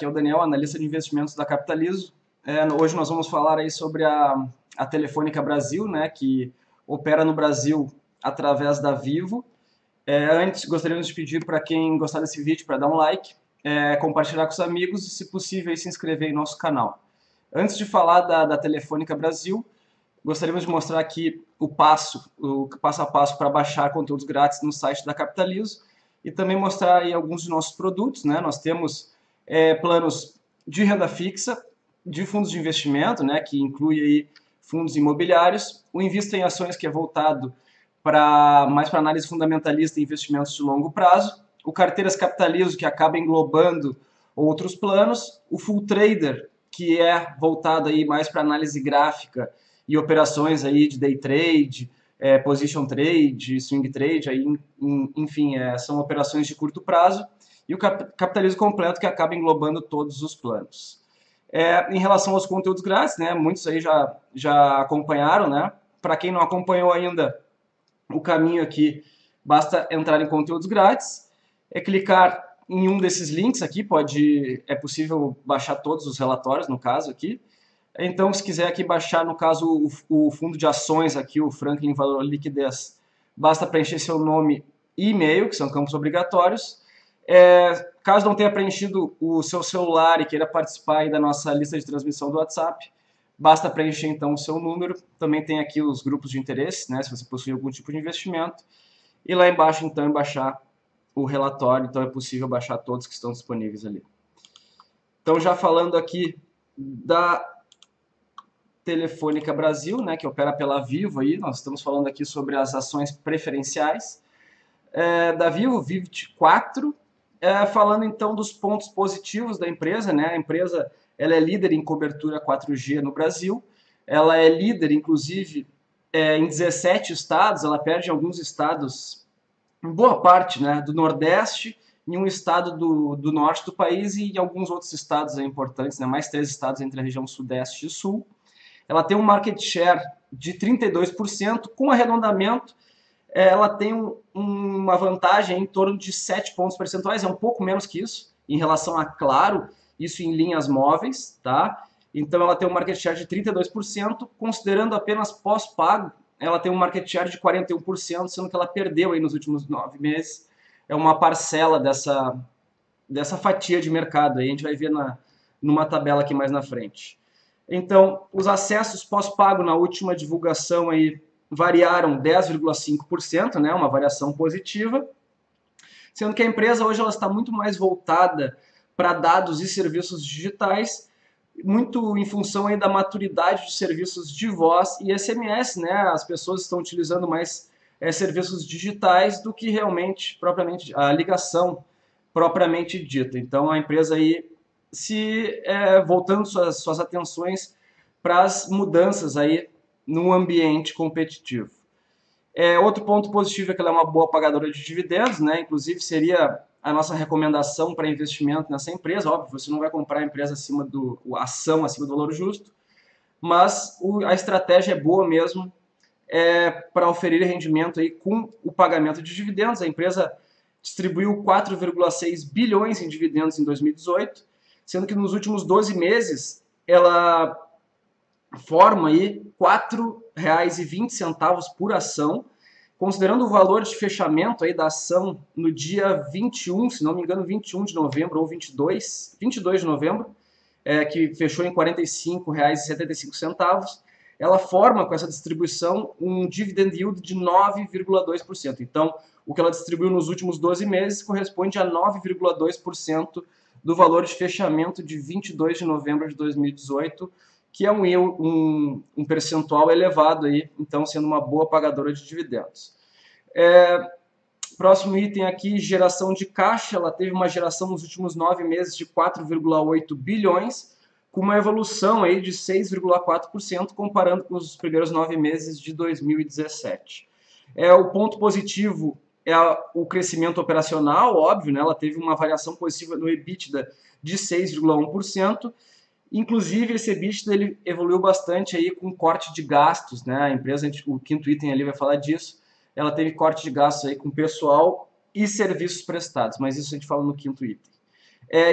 aqui é o Daniel, analista de investimentos da Capitalizo. Hoje nós vamos falar aí sobre a Telefônica Brasil, né, que opera no Brasil através da Vivo. Antes, gostaríamos de pedir para quem gostar desse vídeo para dar um like, compartilhar com os amigos e, se possível, aí, se inscrever em nosso canal. Antes de falar da Telefônica Brasil, gostaríamos de mostrar aqui o passo a passo para baixar conteúdos grátis no site da Capitalizo e também mostrar aí alguns de nossos produtos, né? Nós temos planos de renda fixa, de fundos de investimento, né, que inclui aí fundos imobiliários, o Invista em Ações, que é voltado mais para análise fundamentalista e investimentos de longo prazo, o Carteiras Capitalizo, que acaba englobando outros planos, o Full Trader, que é voltado aí mais para análise gráfica e operações aí de day trade, position trade, swing trade, aí, enfim, são operações de curto prazo, e o Capitalizo Completo, que acaba englobando todos os planos. Em relação aos conteúdos grátis, né, muitos aí já acompanharam, né? Para quem não acompanhou ainda, o caminho aqui, basta entrar em conteúdos grátis, clicar em um desses links aqui, é possível baixar todos os relatórios, no caso aqui. Então, se quiser aqui baixar, no caso, o fundo de ações aqui, o Franklin Valor Liquidez, basta preencher seu nome e e-mail, que são campos obrigatórios. Caso não tenha preenchido o seu celular e queira participar aí da nossa lista de transmissão do WhatsApp, basta preencher então o seu número. Também tem aqui os grupos de interesse, né, se você possui algum tipo de investimento. E lá embaixo, então, baixar o relatório. Então, é possível baixar todos que estão disponíveis ali. Então, já falando aqui da Telefônica Brasil, né, que opera pela Vivo, aí, nós estamos falando aqui sobre as ações preferenciais da Vivo, VIVT4, falando então dos pontos positivos da empresa, né? A empresa ela é líder em cobertura 4G no Brasil, ela é líder, inclusive, em 17 estados, ela perde em alguns estados, em boa parte, né, do Nordeste, em um estado do Norte do país e em alguns outros estados importantes, né, mais 3 estados entre a região Sudeste e Sul. Ela tem um market share de 32%, com arredondamento, ela tem uma vantagem em torno de 7 pontos percentuais, é um pouco menos que isso, em relação a Claro, isso em linhas móveis, tá? Então ela tem um market share de 32%, considerando apenas pós-pago, ela tem um market share de 41%, sendo que ela perdeu aí nos últimos 9 meses, uma parcela dessa fatia de mercado, aí a gente vai ver numa tabela aqui mais na frente. Então, os acessos pós-pago na última divulgação aí variaram 10,5%, né, uma variação positiva, sendo que a empresa hoje ela está muito mais voltada para dados e serviços digitais, muito em função aí da maturidade de serviços de voz e SMS, né, as pessoas estão utilizando mais serviços digitais do que realmente, propriamente, a ligação propriamente dita. Então, a empresa aí voltando suas atenções para as mudanças aí no ambiente competitivo. Outro ponto positivo é que ela é uma boa pagadora de dividendos, né? Inclusive seria a nossa recomendação para investimento nessa empresa. Óbvio, você não vai comprar a empresa a ação acima do valor justo, mas a estratégia é boa mesmo para oferir rendimento aí com o pagamento de dividendos. A empresa distribuiu 4,6 bilhões em dividendos em 2018, sendo que nos últimos 12 meses ela forma aí R$ 4,20 por ação, considerando o valor de fechamento aí da ação no dia 21, se não me engano, 21 de novembro ou 22 de novembro, que fechou em R$ 45,75, ela forma com essa distribuição um dividend yield de 9,2%. Então, o que ela distribuiu nos últimos 12 meses corresponde a 9,2% do valor de fechamento de 22 de novembro de 2018, que é um percentual elevado, aí, então sendo uma boa pagadora de dividendos. Próximo item aqui, geração de caixa. Ela teve uma geração nos últimos 9 meses de 4,8 bilhões, com uma evolução aí de 6,4%, comparando com os primeiros 9 meses de 2017. O ponto positivo é o crescimento operacional, óbvio, né? Ela teve uma variação positiva no EBITDA de 6,1%, inclusive esse EBITDA ele evoluiu bastante aí com corte de gastos, né? A empresa, o quinto item ali vai falar disso, ela teve corte de gastos aí com pessoal e serviços prestados, mas isso a gente fala no quinto item.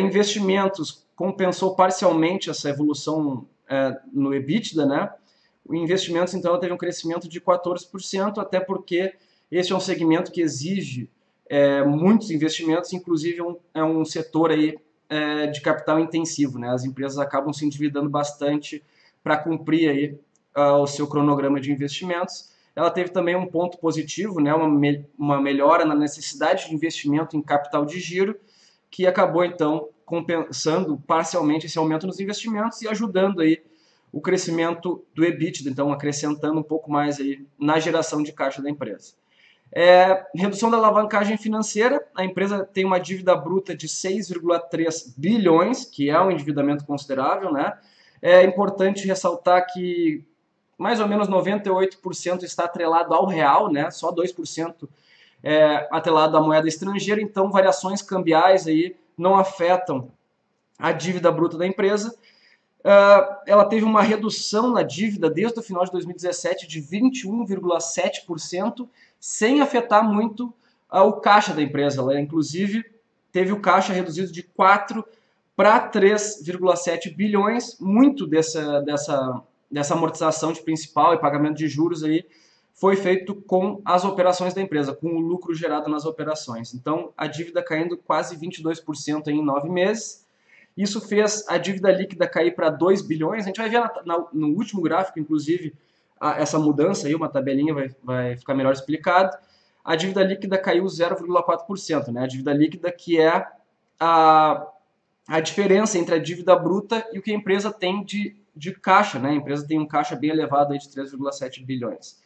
Investimentos compensou parcialmente essa evolução no EBITDA, né? O investimentos, então, ela teve um crescimento de 14%, até porque esse é um segmento que exige muitos investimentos, inclusive é um setor aí, de capital intensivo, né? As empresas acabam se endividando bastante para cumprir aí, o seu cronograma de investimentos. Ela teve também um ponto positivo, né? Uma melhora na necessidade de investimento em capital de giro, que acabou, então, compensando parcialmente esse aumento nos investimentos e ajudando aí o crescimento do EBITDA, então acrescentando um pouco mais aí na geração de caixa da empresa. Redução da alavancagem financeira, a empresa tem uma dívida bruta de 6,3 bilhões, que é um endividamento considerável, né? É importante ressaltar que mais ou menos 98% está atrelado ao real, né? Só 2% atrelado à moeda estrangeira, então variações cambiais aí não afetam a dívida bruta da empresa. Ela teve uma redução na dívida desde o final de 2017 de 21,7%, sem afetar muito o caixa da empresa. Ela, inclusive, teve o caixa reduzido de 4 para 3,7 bilhões. Muito dessa amortização de principal e pagamento de juros aí foi feito com as operações da empresa, com o lucro gerado nas operações. Então, a dívida caindo quase 22% em 9 meses. Isso fez a dívida líquida cair para 2 bilhões. A gente vai ver no último gráfico, inclusive, essa mudança aí, uma tabelinha vai ficar melhor explicado. A dívida líquida caiu 0,4%, né? A dívida líquida que é a diferença entre a dívida bruta e o que a empresa tem de caixa, né? A empresa tem um caixa bem elevado aí de 3,7 bilhões.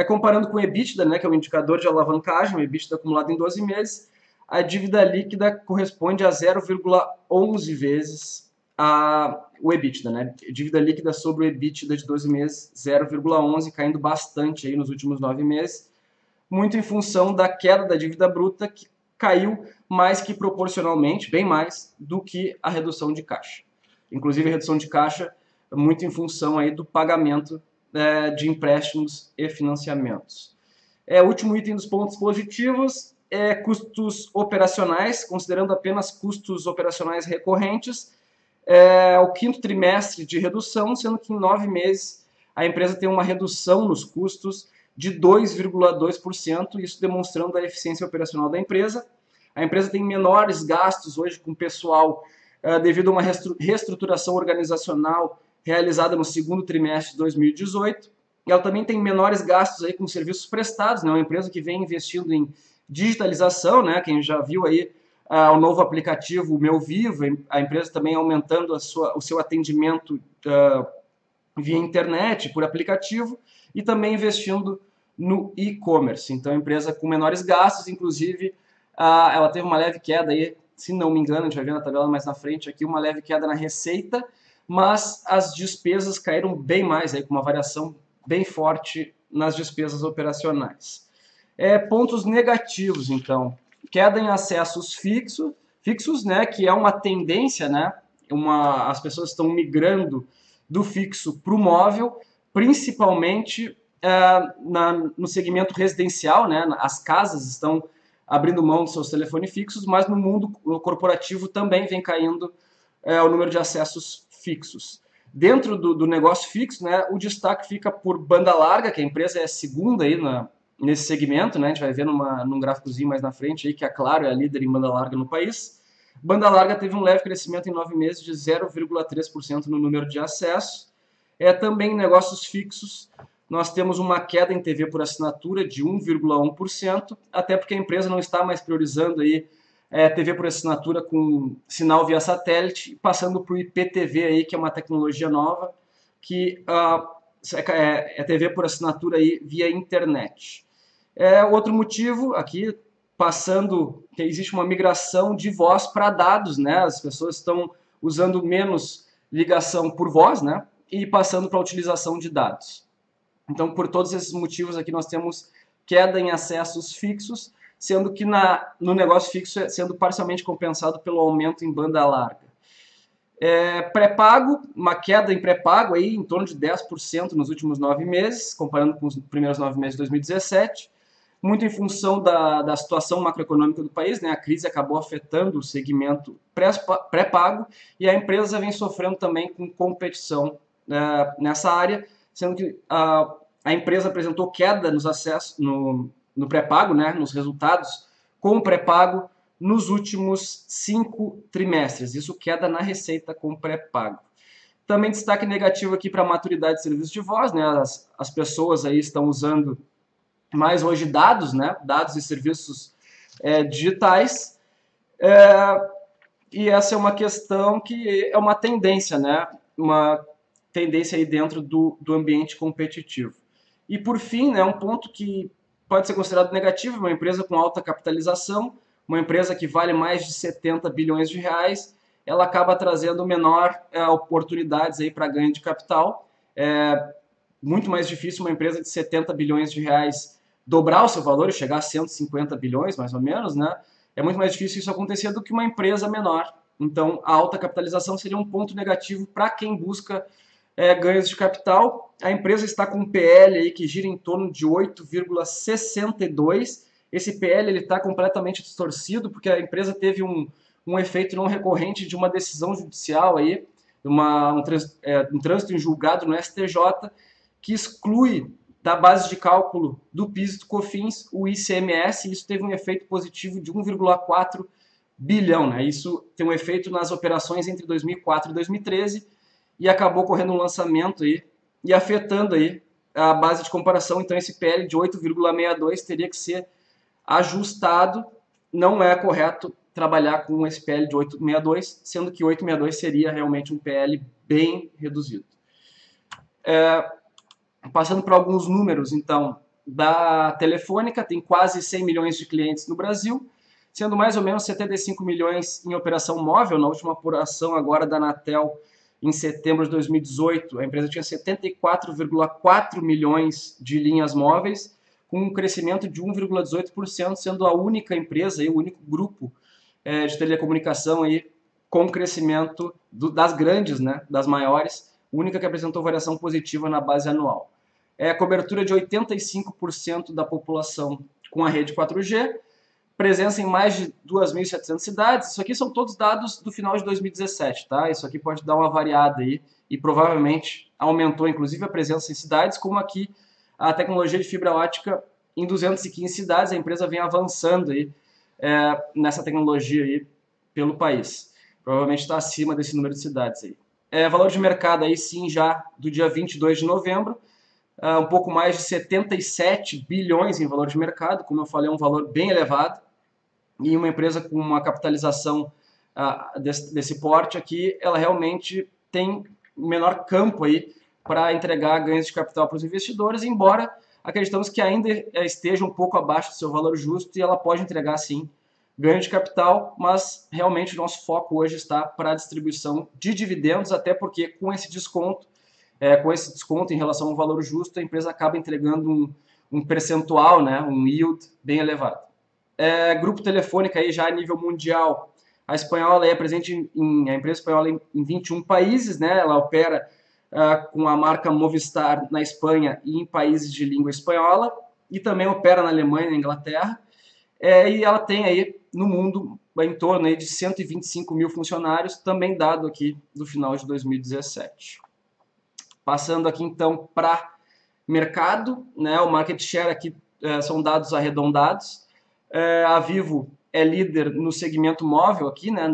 Comparando com o EBITDA, né, que é o indicador de alavancagem, o EBITDA acumulado em 12 meses, a dívida líquida corresponde a 0,11 vezes o EBITDA, né? Dívida líquida sobre o EBITDA de 12 meses, 0,11, caindo bastante aí nos últimos 9 meses, muito em função da queda da dívida bruta, que caiu mais que proporcionalmente, bem mais, do que a redução de caixa. Inclusive a redução de caixa muito em função aí do pagamento de empréstimos e financiamentos. O último item dos pontos positivos é custos operacionais, considerando apenas custos operacionais recorrentes. O quinto trimestre de redução, sendo que em 9 meses a empresa tem uma redução nos custos de 2,2%, isso demonstrando a eficiência operacional da empresa. A empresa tem menores gastos hoje com pessoal devido a uma reestruturação organizacional realizada no segundo trimestre de 2018. Ela também tem menores gastos aí com serviços prestados, né? Uma empresa que vem investindo em digitalização, né? Quem já viu aí o novo aplicativo o Meu Vivo, a empresa também aumentando o seu atendimento via internet, por aplicativo, e também investindo no e-commerce. Então, a empresa com menores gastos, inclusive, ela teve uma leve queda aí, se não me engano, a gente vai ver na tabela mais na frente aqui, uma leve queda na receita, mas as despesas caíram bem mais, aí, com uma variação bem forte nas despesas operacionais. Pontos negativos, então, queda em acessos fixos, né, que é uma tendência, né, as pessoas estão migrando do fixo para o móvel, principalmente no segmento residencial, né, as casas estão abrindo mão dos seus telefones fixos, mas no mundo corporativo também vem caindo o número de acessos fixos. Dentro do negócio fixo, né, o destaque fica por banda larga, que a empresa é segunda aí nesse segmento, né, a gente vai ver num gráficozinho mais na frente aí que a Claro é a líder em banda larga no país. Banda larga teve um leve crescimento em 9 meses de 0,3% no número de acessos. Também em negócios fixos, nós temos uma queda em TV por assinatura de 1,1%, até porque a empresa não está mais priorizando aí TV por assinatura com sinal via satélite, passando para o IPTV aí, que é uma tecnologia nova, que é TV por assinatura aí via internet. Outro motivo aqui, que existe uma migração de voz para dados, né? As pessoas estão usando menos ligação por voz, né? E passando para a utilização de dados. Então, por todos esses motivos aqui, nós temos queda em acessos fixos, sendo que no negócio fixo sendo parcialmente compensado pelo aumento em banda larga. Pré-pago, uma queda em pré-pago aí em torno de 10% nos últimos 9 meses, comparando com os primeiros 9 meses de 2017. muito em função da situação macroeconômica do país, né? A crise acabou afetando o segmento pré-pago e a empresa vem sofrendo também com competição nessa área, sendo que a empresa apresentou queda nos acessos no pré-pago, né? Nos resultados com o pré-pago nos últimos 5 trimestres. Isso queda na receita com pré-pago. Também destaque negativo aqui para a maturidade de serviços de voz, né? As pessoas aí estão usando mais hoje dados, né? Dados e serviços digitais. E essa é uma questão que é uma tendência, né? Uma tendência aí dentro do ambiente competitivo. E por fim, né, um ponto que pode ser considerado negativo, uma empresa com alta capitalização, uma empresa que vale mais de 70 bilhões de reais, ela acaba trazendo menor oportunidades aí para ganho de capital. É muito mais difícil uma empresa de 70 bilhões de reais dobrar o seu valor e chegar a 150 bilhões, mais ou menos, né? É muito mais difícil isso acontecer do que uma empresa menor. Então, a alta capitalização seria um ponto negativo para quem busca ganhos de capital. A empresa está com um PL aí que gira em torno de 8,62. Esse PL está completamente distorcido porque a empresa teve um efeito não recorrente de uma decisão judicial aí, um trânsito em julgado no STJ, que exclui da base de cálculo do PIS e do COFINS o ICMS, e isso teve um efeito positivo de 1,4 bilhão. Né? Isso tem um efeito nas operações entre 2004 e 2013, e acabou correndo um lançamento aí, e afetando aí a base de comparação. Então esse PL de 8,62 teria que ser ajustado. Não é correto trabalhar com esse PL de 8,62, sendo que 8,62 seria realmente um PL bem reduzido. Passando para alguns números, então, da Telefônica, tem quase 100 milhões de clientes no Brasil, sendo mais ou menos 75 milhões em operação móvel. Na última apuração agora da Anatel, em setembro de 2018, a empresa tinha 74,4 milhões de linhas móveis, com um crescimento de 1,18%, sendo a única empresa, o único grupo de telecomunicação aí, com crescimento das grandes, né, das maiores, única que apresentou variação positiva na base anual. Cobertura de 85% da população com a rede 4G, presença em mais de 2.700 cidades. Isso aqui são todos dados do final de 2017, tá? Isso aqui pode dar uma variada aí e provavelmente aumentou inclusive a presença em cidades, como aqui a tecnologia de fibra ótica em 215 cidades. A empresa vem avançando aí nessa tecnologia aí pelo país. Provavelmente está acima desse número de cidades aí. Valor de mercado aí sim já do dia 22 de novembro, um pouco mais de 77 bilhões em valor de mercado, como eu falei, é um valor bem elevado, e uma empresa com uma capitalização desse porte aqui, ela realmente tem menor campo aí para entregar ganhos de capital para os investidores, embora acreditamos que ainda esteja um pouco abaixo do seu valor justo, e ela pode entregar sim ganho de capital, mas realmente o nosso foco hoje está para a distribuição de dividendos, até porque com esse desconto em relação ao valor justo, a empresa acaba entregando um percentual, né, um yield bem elevado. Grupo Telefônica aí já a nível mundial, a espanhola é presente a empresa espanhola em 21 países, né, ela opera com a marca Movistar na Espanha e em países de língua espanhola, e também opera na Alemanha e na Inglaterra, e ela tem aí no mundo em torno aí de 125 mil funcionários, também dado aqui do final de 2017. Passando aqui então para mercado, né, o market share aqui são dados arredondados. A Vivo é líder no segmento móvel aqui, né,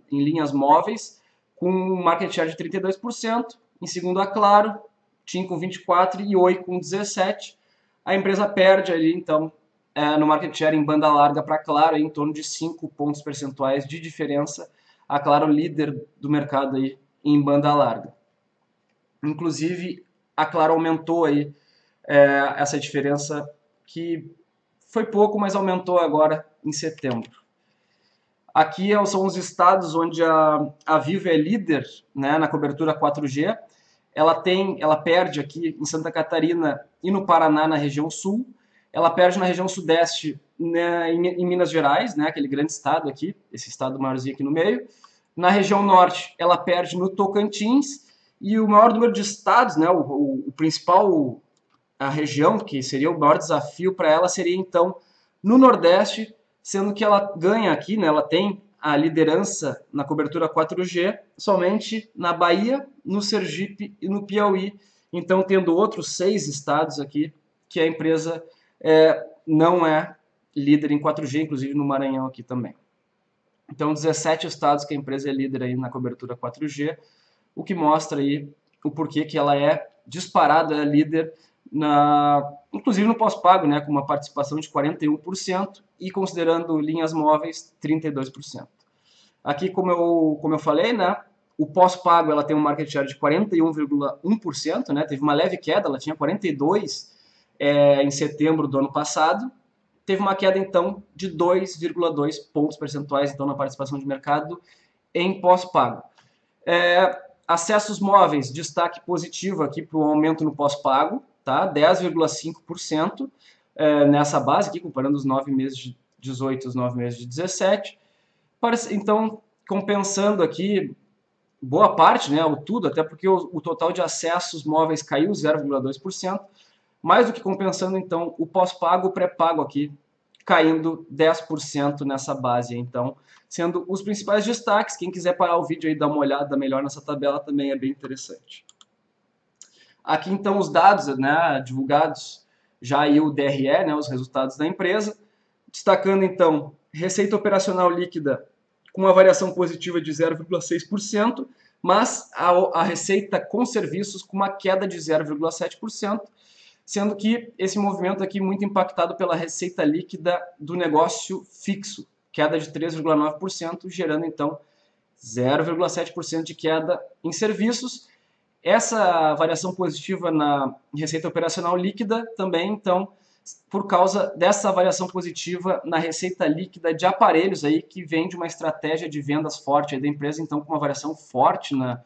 em linhas móveis, com um market share de 32%. Em segundo a Claro, TIM com 24% e Oi com 17%. A empresa perde ali então no market share em banda larga para a Claro, em torno de 5 pontos percentuais de diferença. A Claro líder do mercado aí em banda larga. Inclusive, a Claro aumentou aí essa diferença, que foi pouco, mas aumentou agora em setembro. Aqui são os estados onde a Vivo é líder, né, na cobertura 4G. Ela perde aqui em Santa Catarina e no Paraná, na região sul. Ela perde na região sudeste, né, em Minas Gerais, né, aquele grande estado aqui, esse estado maiorzinho aqui no meio. Na região norte, ela perde no Tocantins. E o maior número de estados, né, o principal a região que seria o maior desafio para ela seria então no Nordeste, sendo que ela ganha aqui, né, ela tem a liderança na cobertura 4G somente na Bahia, no Sergipe e no Piauí. Então, tendo outros 6 estados aqui que a empresa não é líder em 4G, inclusive no Maranhão aqui também. Então, 17 estados que a empresa é líder aí na cobertura 4G, o que mostra aí o porquê que ela é disparada, é líder, inclusive no pós-pago, né, com uma participação de 41% e considerando linhas móveis, 32%. Aqui, como eu falei, né, o pós-pago ela tem um market share de 41,1%, né, teve uma leve queda, ela tinha 42% em setembro do ano passado, teve uma queda então de 2,2 pontos percentuais então, na participação de mercado em pós-pago. Acessos móveis, destaque positivo aqui para o aumento no pós-pago, tá? 10,5% nessa base aqui, comparando os 9 meses de 18 e os 9 meses de 17. Então, compensando aqui boa parte, né, ao tudo, até porque o total de acessos móveis caiu 0,2%, mais do que compensando, então, o pós-pago, o pré-pago aqui, caindo 10% nessa base, então, sendo os principais destaques. Quem quiser parar o vídeo e dar uma olhada melhor nessa tabela também é bem interessante. Aqui, então, os dados, né, divulgados já aí o DRE, né, os resultados da empresa, destacando, então, receita operacional líquida com uma variação positiva de 0,6%, mas a receita com serviços com uma queda de 0,7%, sendo que esse movimento aqui muito impactado pela receita líquida do negócio fixo, queda de 3,9%, gerando então 0,7% de queda em serviços. Essa variação positiva na receita operacional líquida também, então, por causa dessa variação positiva na receita líquida de aparelhos aí, que vem de uma estratégia de vendas forte aí da empresa, então com uma variação forte na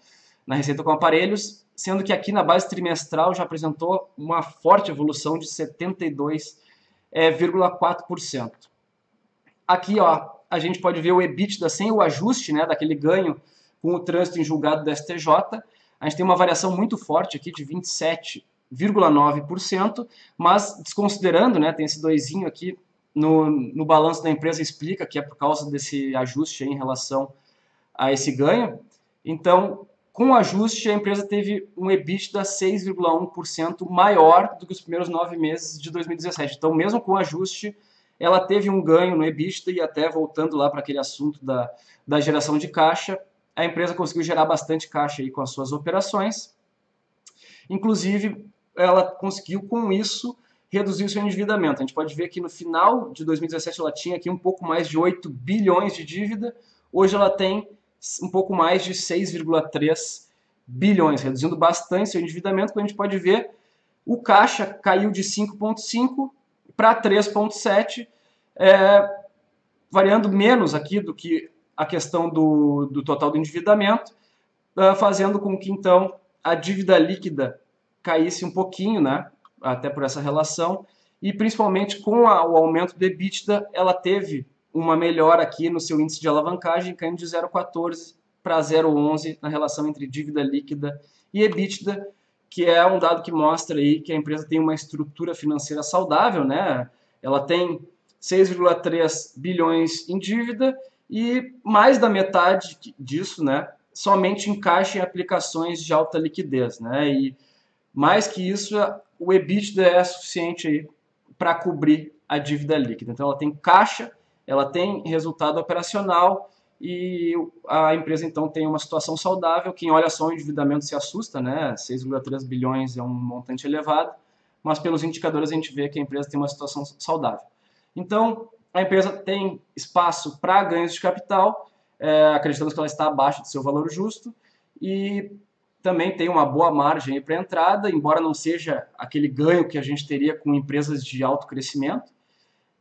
receita com aparelhos, sendo que aqui na base trimestral já apresentou uma forte evolução de 72,4%. Aqui, ó, a gente pode ver o EBITDA sem o ajuste, né, daquele ganho com o trânsito em julgado do STJ. A gente tem uma variação muito forte aqui de 27,9%, mas desconsiderando, né, tem esse doisinho aqui no balanço da empresa, explica que é por causa desse ajuste aí em relação a esse ganho. Então, com o ajuste, a empresa teve um EBITDA 6,1% maior do que os primeiros 9 meses de 2017. Então, mesmo com o ajuste, ela teve um ganho no EBITDA e até voltando lá para aquele assunto da geração de caixa, a empresa conseguiu gerar bastante caixa aí com as suas operações. Inclusive, ela conseguiu com isso reduzir o seu endividamento. A gente pode ver que no final de 2017 ela tinha aqui um pouco mais de 8 bilhões de dívida, hoje ela tem um pouco mais de 6,3 bilhões, reduzindo bastante seu endividamento. Como a gente pode ver, o caixa caiu de 5,5 para 3,7, variando menos aqui do que a questão do total do endividamento, fazendo com que então a dívida líquida caísse um pouquinho, né, até por essa relação, e principalmente com o aumento do EBITDA, ela teve uma melhora aqui no seu índice de alavancagem, caindo de 0,14 para 0,11 na relação entre dívida líquida e EBITDA, que é um dado que mostra aí que a empresa tem uma estrutura financeira saudável, né? Ela tem 6,3 bilhões em dívida e mais da metade disso, né, somente em caixa em aplicações de alta liquidez, né? E mais que isso, o EBITDA é suficiente para cobrir a dívida líquida. Então ela tem caixa, ela tem resultado operacional e a empresa então tem uma situação saudável. Quem olha só o endividamento se assusta, né? 6,3 bilhões é um montante elevado, mas pelos indicadores a gente vê que a empresa tem uma situação saudável. Então a empresa tem espaço para ganhos de capital, acreditamos que ela está abaixo do seu valor justo e também tem uma boa margem para entrada, embora não seja aquele ganho que a gente teria com empresas de alto crescimento.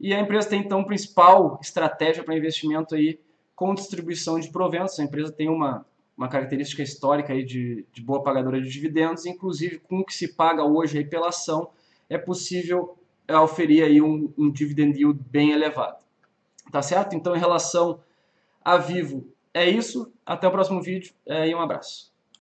E a empresa tem, então, principal estratégia para investimento aí com distribuição de proventos. A empresa tem uma característica histórica aí de boa pagadora de dividendos, inclusive com o que se paga hoje aí pela ação, é possível oferir aí um dividend yield bem elevado. Tá certo? Então, em relação a Vivo, é isso. Até o próximo vídeo e um abraço.